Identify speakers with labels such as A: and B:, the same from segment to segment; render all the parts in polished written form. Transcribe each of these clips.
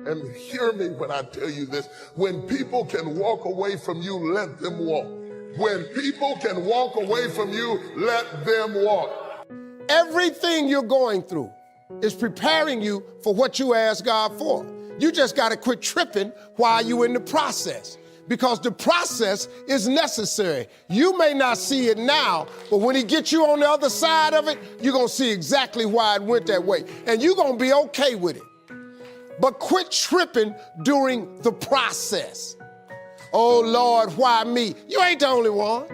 A: And hear me when I tell you this. When people can walk away from you, let them walk. When people can walk away from you, let them walk.
B: Everything you're going through is preparing you for what you ask God for. You just got to quit tripping while you're in the process, because the process is necessary. You may not see it now, but when he gets you on the other side of it, you're going to see exactly why it went that way, and you're going to be okay with it. But quit tripping during the process. Oh, Lord, why me? You ain't the only one.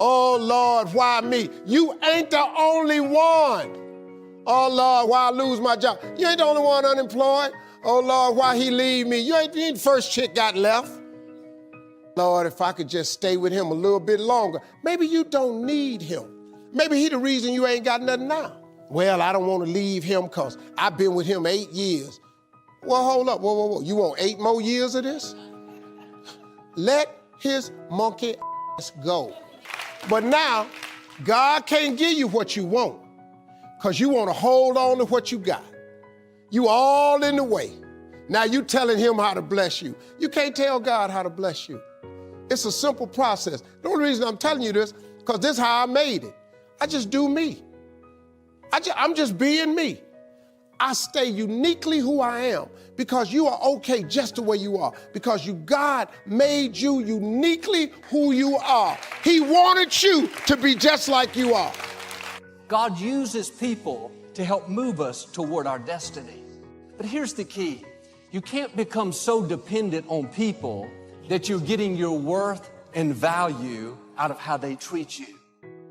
B: Oh, Lord, why me? You ain't the only one. Oh, Lord, why I lose my job? You ain't the only one unemployed. Oh, Lord, why he leave me? You ain't the first chick got left. Lord, if I could just stay with him a little bit longer. Maybe you don't need him. Maybe he the reason you ain't got nothing now. Well, I don't want to leave him because I've been with him 8 years. Well, hold up, whoa. You want 8 more years of this? Let his monkey ass go. But now, God can't give you what you want because you want to hold on to what you got. You all in the way. Now you telling him how to bless you. You can't tell God how to bless you. It's a simple process. The only reason I'm telling you this, because this is how I made it. I just do me. I'm just being me. I stay uniquely who I am because you are okay just the way you are, because God made you uniquely who you are. He wanted you to be just like you are.
C: God uses people to help move us toward our destiny. But here's the key. You can't become so dependent on people that you're getting your worth and value out of how they treat you.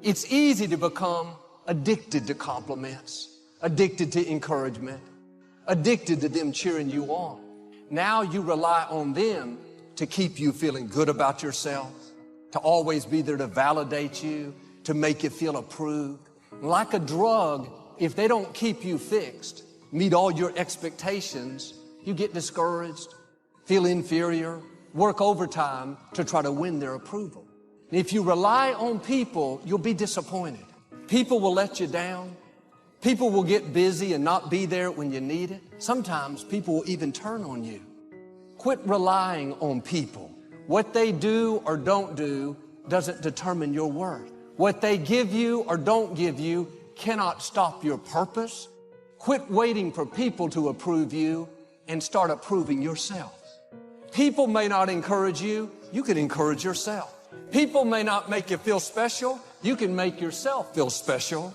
C: It's easy to become addicted to compliments, addicted to encouragement, addicted to them cheering you on. Now you rely on them to keep you feeling good about yourself, to always be there to validate you, to make you feel approved. Like a drug, if they don't keep you fixed, meet all your expectations, you get discouraged, feel inferior, work overtime to try to win their approval. And if you rely on people, you'll be disappointed. People will let you down. People will get busy and not be there when you need it. Sometimes people will even turn on you. Quit relying on people. What they do or don't do doesn't determine your worth. What they give you or don't give you cannot stop your purpose. Quit waiting for people to approve you and start approving yourself. People may not encourage you. You can encourage yourself. People may not make you feel special. You can make yourself feel special.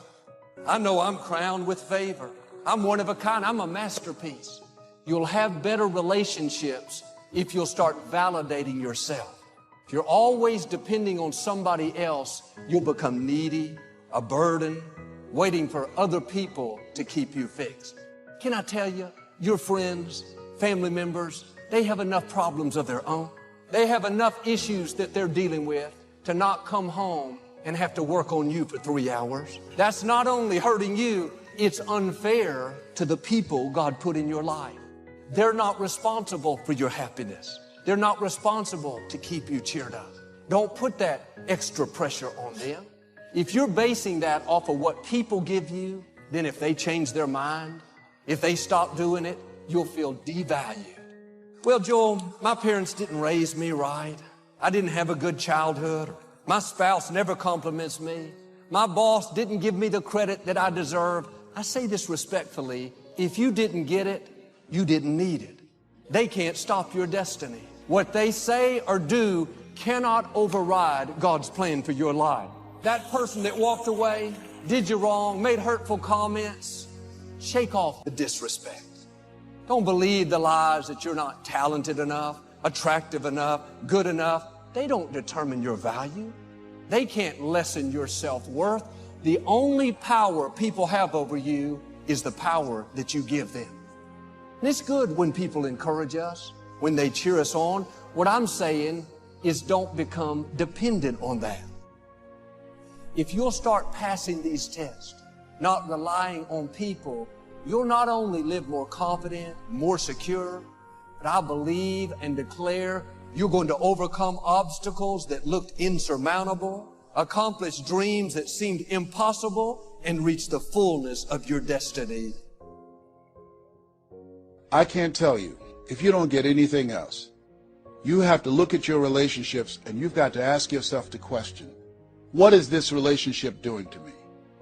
C: I know I'm crowned with favor. I'm one of a kind. I'm a masterpiece. You'll have better relationships if you'll start validating yourself. If you're always depending on somebody else, you'll become needy, a burden, waiting for other people to keep you fixed. Can I tell you, your friends, family members, they have enough problems of their own. They have enough issues that they're dealing with to not come home and have to work on you for 3 hours. That's not only hurting you, it's unfair to the people God put in your life. They're not responsible for your happiness. They're not responsible to keep you cheered up. Don't put that extra pressure on them. If you're basing that off of what people give you, then if they change their mind, if they stop doing it, you'll feel devalued. Well, Joel, my parents didn't raise me right. I didn't have a good childhood. My spouse never compliments me. My boss didn't give me the credit that I deserve. I say this respectfully. If you didn't get it, you didn't need it. They can't stop your destiny. What they say or do cannot override God's plan for your life. That person that walked away, did you wrong, made hurtful comments, shake off the disrespect. Don't believe the lies that you're not talented enough, attractive enough, good enough. They don't determine your value. They can't lessen your self-worth. The only power people have over you is the power that you give them. And it's good when people encourage us, when they cheer us on. What I'm saying is don't become dependent on that. If you'll start passing these tests, not relying on people, you'll not only live more confident, more secure, but I believe and declare you're going to overcome obstacles that looked insurmountable, accomplish dreams that seemed impossible, and reach the fullness of your destiny.
D: I can't tell you, if you don't get anything else, you have to look at your relationships and you've got to ask yourself the question, what is this relationship doing to me?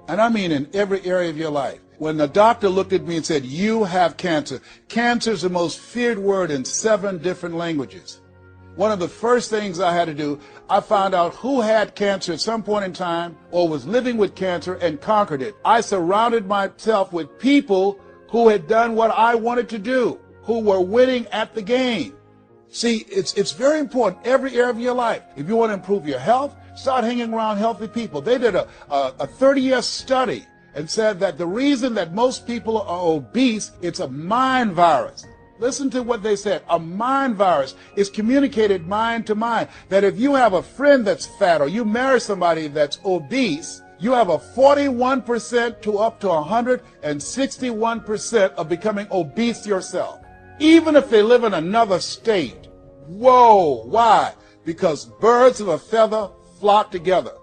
D: And I mean in every area of your life. When the doctor looked at me and said, you have cancer. Cancer is the most feared word in 7 different languages. One of the first things I had to do, I found out who had cancer at some point in time or was living with cancer and conquered it. I surrounded myself with people who had done what I wanted to do, who were winning at the game. See, it's very important, every area of your life. If you want to improve your health, start hanging around healthy people. They did a 30-year study and said that the reason that most people are obese, it's a mind virus. Listen to what they said. A mind virus is communicated mind to mind. That if you have a friend that's fat or you marry somebody that's obese, you have a 41% to up to 161% of becoming obese yourself. Even if they live in another state. Whoa, why? Because birds of a feather flock together.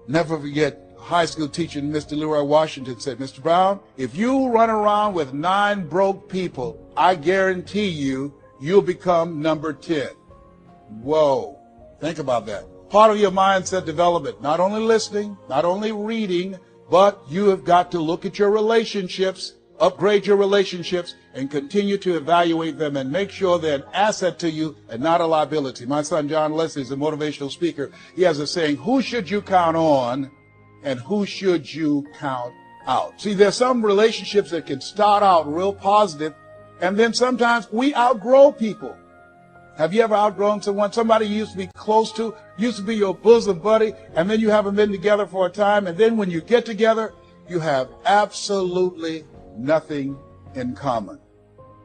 D: Never forget, high school teacher Mr. Leroy Washington said, Mr. Brown, if you run around with 9 broke people, I guarantee you'll become number 10. Whoa, think about that. Part of your mindset development, not only listening, not only reading, but you have got to look at your relationships, upgrade your relationships, and continue to evaluate them and make sure they're an asset to you and not a liability. My son John Leslie is a motivational speaker. He has a saying, who should you count on and who should you count out? See, there's some relationships that can start out real positive, and then sometimes we outgrow people. Have you ever outgrown someone? Somebody you used to be close to, used to be your bosom buddy, and then you haven't been together for a time, and then when you get together, you have absolutely nothing in common.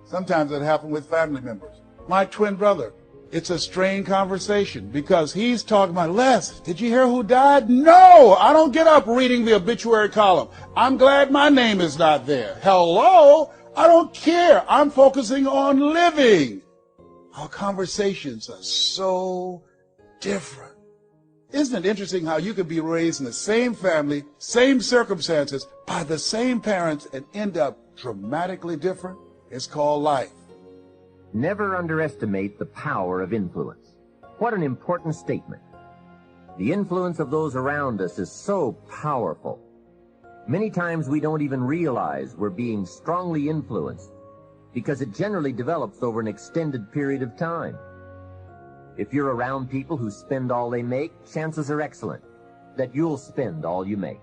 D: Sometimes it happens with family members. My twin brother, it's a strained conversation because he's talking about, Les, did you hear who died? No, I don't get up reading the obituary column. I'm glad my name is not there. Hello, I don't care. I'm focusing on living. Our conversations are so different. Isn't it interesting how you could be raised in the same family, same circumstances, by the same parents and end up dramatically different? It's called life.
E: Never underestimate the power of influence. What an important statement. The influence of those around us is so powerful. Many times we don't even realize we're being strongly influenced because it generally develops over an extended period of time. If you're around people who spend all they make, chances are excellent that you'll spend all you make.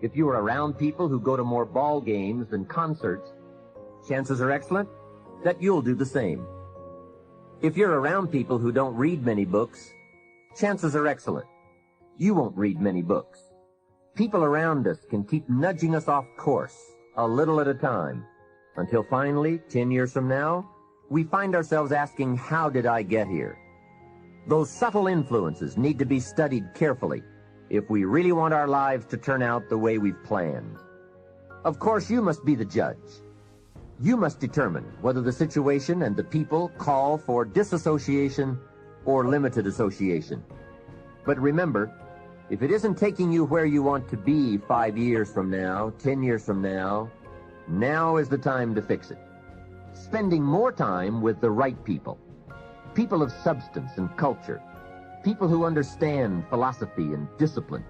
E: If you're around people who go to more ball games than concerts, chances are excellent that you'll do the same. If you're around people who don't read many books, chances are excellent you won't read many books. People around us can keep nudging us off course a little at a time until finally, 10 years from now, we find ourselves asking, how did I get here? Those subtle influences need to be studied carefully if we really want our lives to turn out the way we've planned. Of course, you must be the judge. You must determine whether the situation and the people call for disassociation or limited association. But remember, if it isn't taking you where you want to be 5 years from now, 10 years from now, now is the time to fix it. Spending more time with the right people. People of substance and culture. People who understand philosophy and discipline.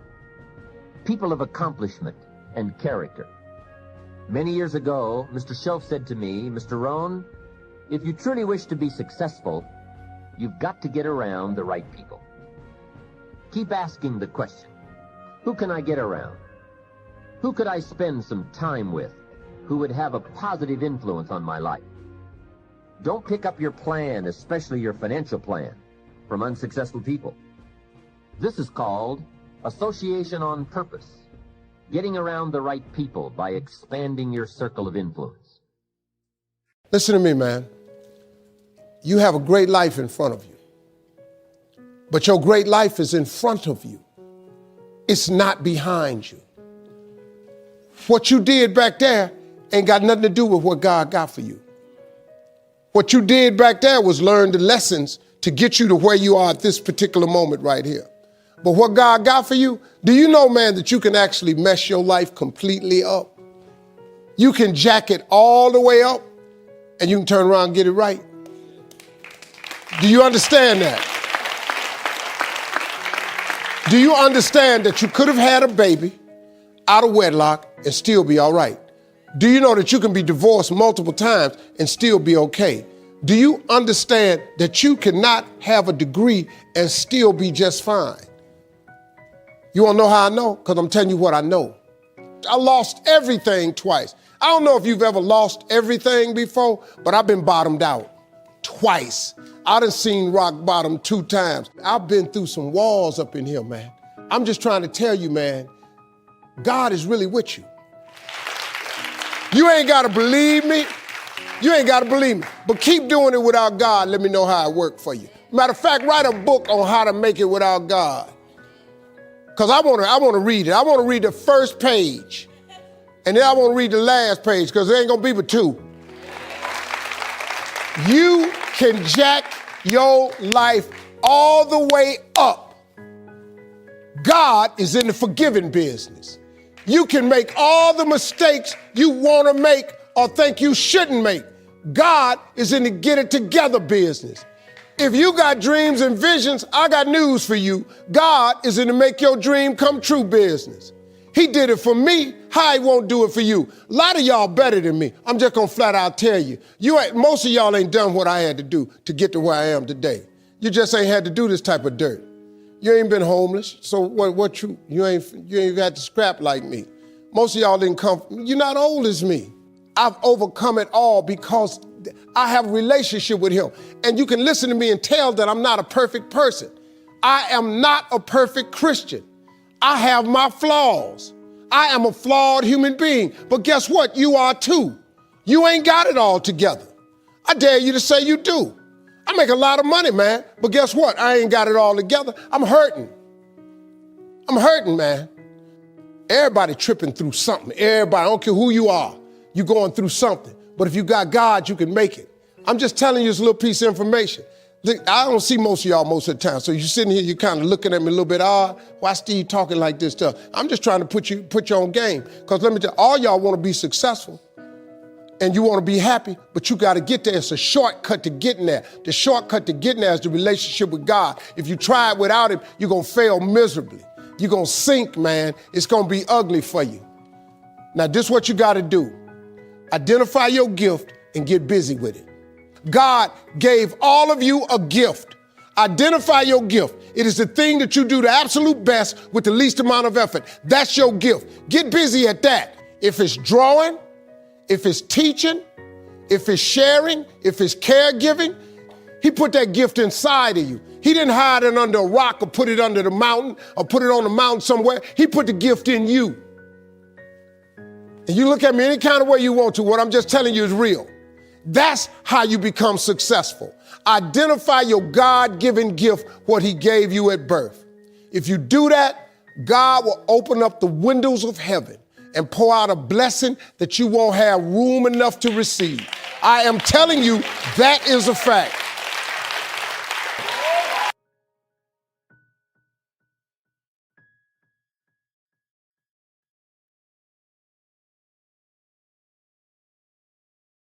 E: People of accomplishment and character. Many years ago, Mr. Shelf said to me, Mr. Rohn, if you truly wish to be successful, you've got to get around the right people. Keep asking the question, who can I get around? Who could I spend some time with who would have a positive influence on my life? Don't pick up your plan, especially your financial plan, from unsuccessful people. This is called association on purpose. Getting around the right people by expanding your circle of influence.
B: Listen to me, man. You have a great life in front of you. But your great life is in front of you. It's not behind you. What you did back there ain't got nothing to do with what God got for you. What you did back there was learn the lessons to get you to where you are at this particular moment right here. But what God got for you, do you know, man, that you can actually mess your life completely up? You can jack it all the way up and you can turn around and get it right. Do you understand that? Do you understand that you could have had a baby out of wedlock and still be all right? Do you know that you can be divorced multiple times and still be okay? Do you understand that you cannot have a degree and still be just fine? You want to know how I know? Because I'm telling you what I know. I lost everything twice. I don't know if you've ever lost everything before, but I've been bottomed out twice. I done seen rock bottom 2 times. I've been through some walls up in here, man. I'm just trying to tell you, man, God is really with you. You ain't got to believe me. You ain't got to believe me. But keep doing it without God. Let me know how it worked for you. Matter of fact, write a book on how to make it without God. Because I want to read it. I want to read the first page. And then I want to read the last page because there ain't going to be but 2. You can jack your life all the way up. God is in the forgiving business. You can make all the mistakes you want to make or think you shouldn't make. God is in the get it together business. If you got dreams and visions, I got news for you. God is in the make your dream come true business. He did it for me. How he won't do it for you? A lot of y'all better than me. I'm just gonna flat out tell you. Most of y'all ain't done what I had to do to get to where I am today. You just ain't had to do this type of dirt. You ain't been homeless, so you ain't got to scrap like me. Most of y'all didn't come. You're not old as me. I've overcome it all because I have a relationship with him. And you can listen to me and tell that I'm not a perfect person. I am not a perfect Christian. I have my flaws. I am a flawed human being. But guess what? You are too. You ain't got it all together. I dare you to say you do. I make a lot of money, man. But guess what? I ain't got it all together. I'm hurting. I'm hurting, man. Everybody tripping through something. Everybody, I don't care who you are. You're going through something. But if you got God, you can make it. I'm just telling you this little piece of information. I don't see most of y'all most of the time. So you're sitting here, you're kind of looking at me a little bit odd. Why Steve talking like this stuff? I'm just trying to put you on game. Because let me tell you, all y'all want to be successful and you want to be happy, but you got to get there. It's a shortcut to getting there. The shortcut to getting there is the relationship with God. If you try it without him, you're going to fail miserably. You're going to sink, man. It's going to be ugly for you. Now, this is what you got to do. Identify your gift and get busy with it. God gave all of you a gift. Identify your gift. It is the thing that you do the absolute best with the least amount of effort. That's your gift. Get busy at that. If it's drawing, if it's teaching, if it's sharing, if it's caregiving, he put that gift inside of you. He didn't hide it under a rock or put it under the mountain or put it on the mountain somewhere. He put the gift in you. And you look at me any kind of way you want to. What I'm just telling you is real. That's how you become successful. Identify your God-given gift, what he gave you at birth. If you do that, God will open up the windows of heaven and pour out a blessing that you won't have room enough to receive. I am telling you, that is a fact.